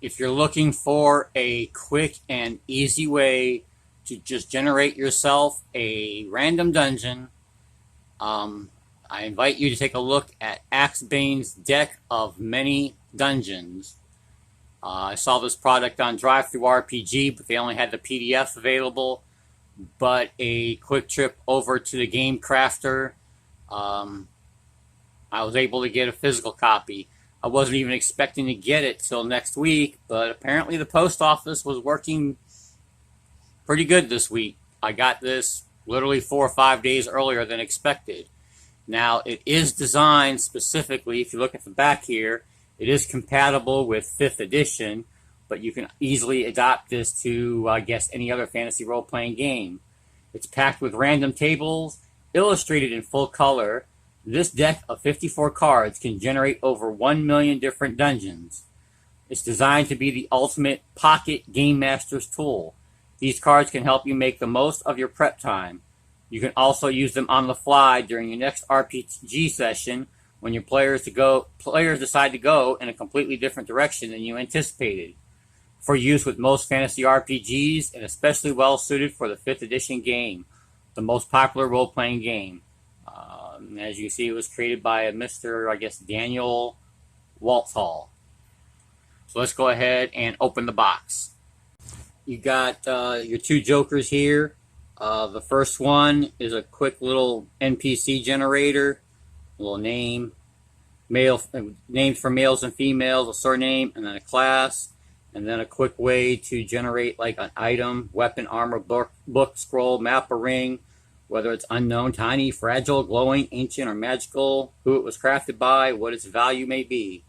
If you're looking for a quick and easy way to just generate yourself a random dungeon, I invite you to take a look at Axebane's deck of many dungeons. I saw this product on DriveThruRPG, but they only had the PDFs available. But a quick trip over to the Game Crafter, I was able to get a physical copy. I wasn't even expecting to get it till next week, but apparently the post office was working pretty good this week. I got this literally 4 or 5 days earlier than expected. Now, it is designed specifically, if you look at the back here, it is compatible with 5th edition, but you can easily adopt this to, I guess, any other fantasy role-playing game. It's packed with random tables, illustrated in full color. This deck of 54 cards can generate over 1 million different dungeons. It's designed to be the ultimate pocket game master's tool. These cards can help you make the most of your prep time. You can also use them on the fly during your next RPG session when your players decide to go in a completely different direction than you anticipated. For use with most fantasy RPGs, and especially well suited for the 5th edition game, the most popular role-playing game. As you see, it was created by a Mr., I guess, Daniel Walthall. So let's go ahead and open the box. You got your 2 jokers here. The first one is a quick little NPC generator, a little name, names for males and females, a surname, and then a class, and then a quick way to generate like an item, weapon, armor, book, scroll, map, or ring, whether it's unknown, tiny, fragile, glowing, ancient, or magical, who it was crafted by, what its value may be.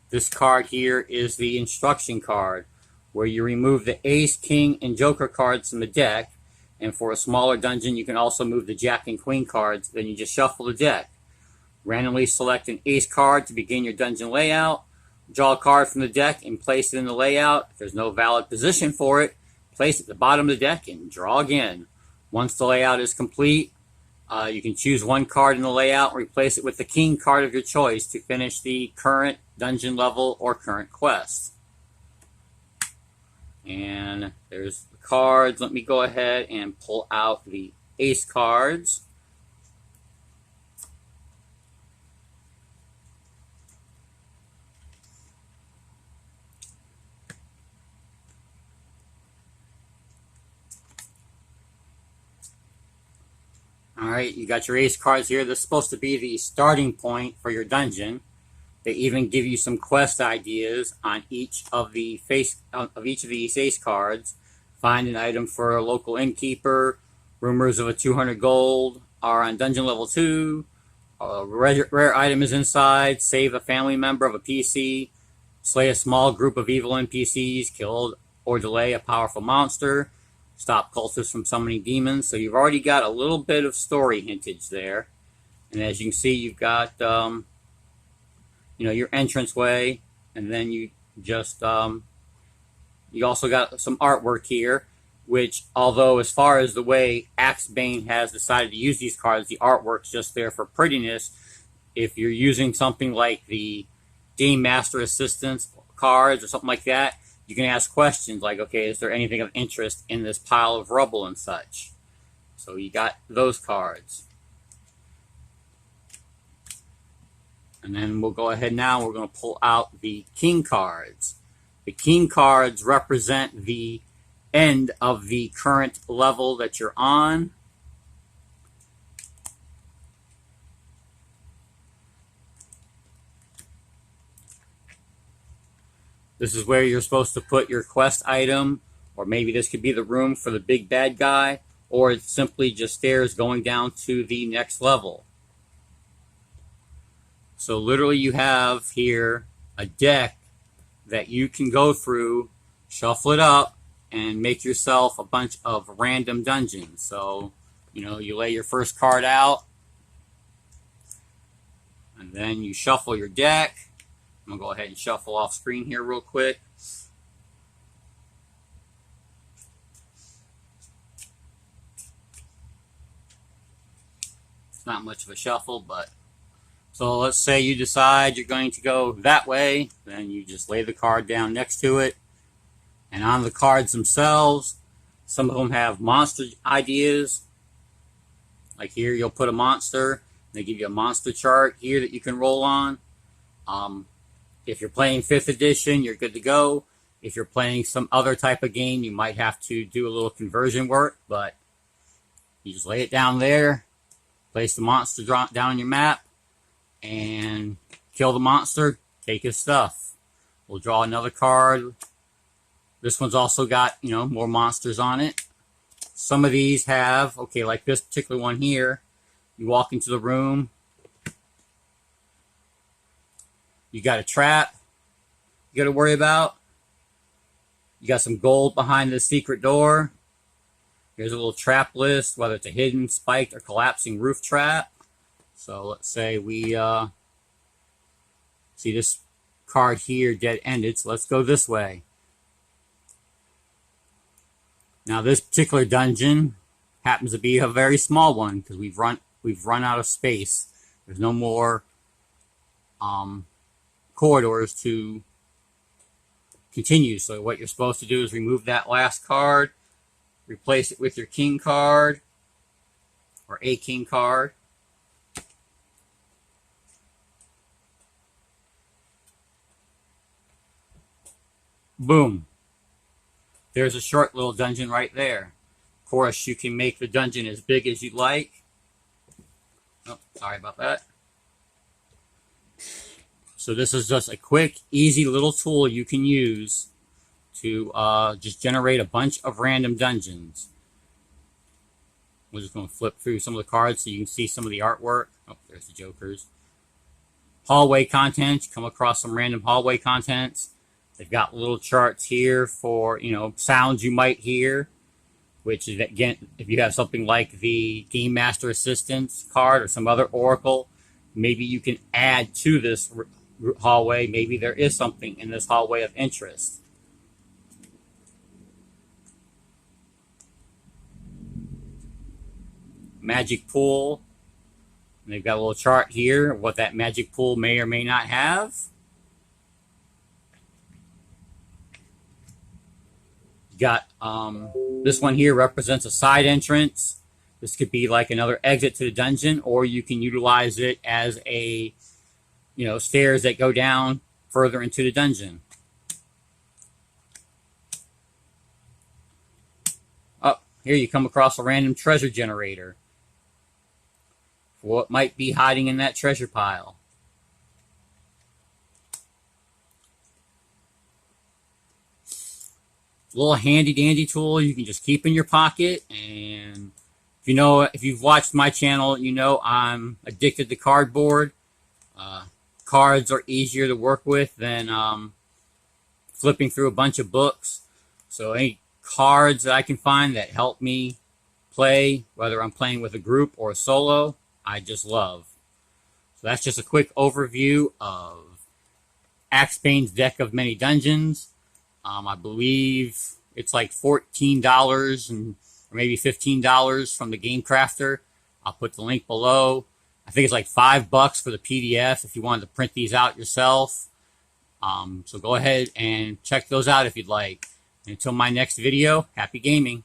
This card here is the instruction card, where you remove the ace, king, and joker cards from the deck, and for a smaller dungeon you can also move the jack and queen cards. Then you just shuffle the deck. Randomly select an ace card to begin your dungeon layout. Draw a card from the deck and place it in the layout. If there's no valid position for it, place it at the bottom of the deck and draw again. Once the layout is complete, you can choose one card in the layout and replace it with the king card of your choice to finish the current dungeon level or current quest. And there's the cards. Let me go ahead and pull out the ace cards. Alright, you got your ace cards here. This is supposed to be the starting point for your dungeon. They even give you some quest ideas on each of these ace cards. Find an item for a local innkeeper. Rumors of a 200 gold are on dungeon level 2. A rare item is inside. Save a family member of a PC. Slay a small group of evil NPCs. Kill or delay a powerful monster. Stop cultists from summoning demons. So you've already got a little bit of story hintage there. And as you can see, you've got your entranceway, and then you also got some artwork here, which, although as far as the way Axebane has decided to use these cards, the artwork's just there for prettiness. If you're using something like the Game Master Assistance cards or something like that, you can ask questions like, okay, is there anything of interest in this pile of rubble and such? So you got those cards. And then we'll go ahead now, we're going to pull out the king cards. The king cards represent the end of the current level that you're on. This is where you're supposed to put your quest item, or maybe this could be the room for the big bad guy, or it's simply just stairs going down to the next level. So literally you have here a deck that you can go through, shuffle it up, and make yourself a bunch of random dungeons. So, you lay your first card out, and then you shuffle your deck. I'm going to go ahead and shuffle off screen here real quick. It's not much of a shuffle, but So let's say you decide you're going to go that way, then you just lay the card down next to it. And on the cards themselves, some of them have monster ideas. Like here, you'll put a monster. They give you a monster chart here that you can roll on. If you're playing 5th edition, you're good to go. If you're playing some other type of game, you might have to do a little conversion work, but you just lay it down there, place the monster down on your map, and kill the monster, take his stuff. We'll draw another card. This one's also got, more monsters on it. Some of these have, okay, like this particular one here, you walk into the room, you got a trap you got to worry about. You got some gold behind the secret door. Here's a little trap list, whether it's a hidden, spiked, or collapsing roof trap. So let's say we see this card here dead-ended, so let's go this way. Now this particular dungeon happens to be a very small one because we've run out of space. There's no more corridors to continue. So what you're supposed to do is remove that last card, replace it with your king card or a king card. Boom. There's a short little dungeon right there. Of course, you can make the dungeon as big as you'd like. Oh, sorry about that. So this is just a quick, easy little tool you can use to just generate a bunch of random dungeons. We're just going to flip through some of the cards so you can see some of the artwork. Oh, there's the jokers. Hallway contents. You come across some random hallway contents. They've got little charts here for, sounds you might hear, which is, again, if you have something like the Game Master Assistance card or some other oracle, maybe you can add to this hallway. Maybe there is something in this hallway of interest. Magic pool. And they've got a little chart here of what that magic pool may or may not have. You got this one here represents a side entrance. This could be like another exit to the dungeon, or you can utilize it as a stairs that go down further into the dungeon. Up here you come across a random treasure generator. What might be hiding in that treasure pile? A little handy dandy tool you can just keep in your pocket. And if you've watched my channel, I'm addicted to cardboard. Cards are easier to work with than flipping through a bunch of books. So any cards that I can find that help me play, whether I'm playing with a group or a solo, I just love. So that's just a quick overview of Axebane's Deck of Many Dungeons. I believe it's like $14 or maybe $15 from the Game Crafter. I'll put the link below. I think it's like $5 for the PDF if you wanted to print these out yourself. So go ahead and check those out if you'd like. Until my next video, happy gaming.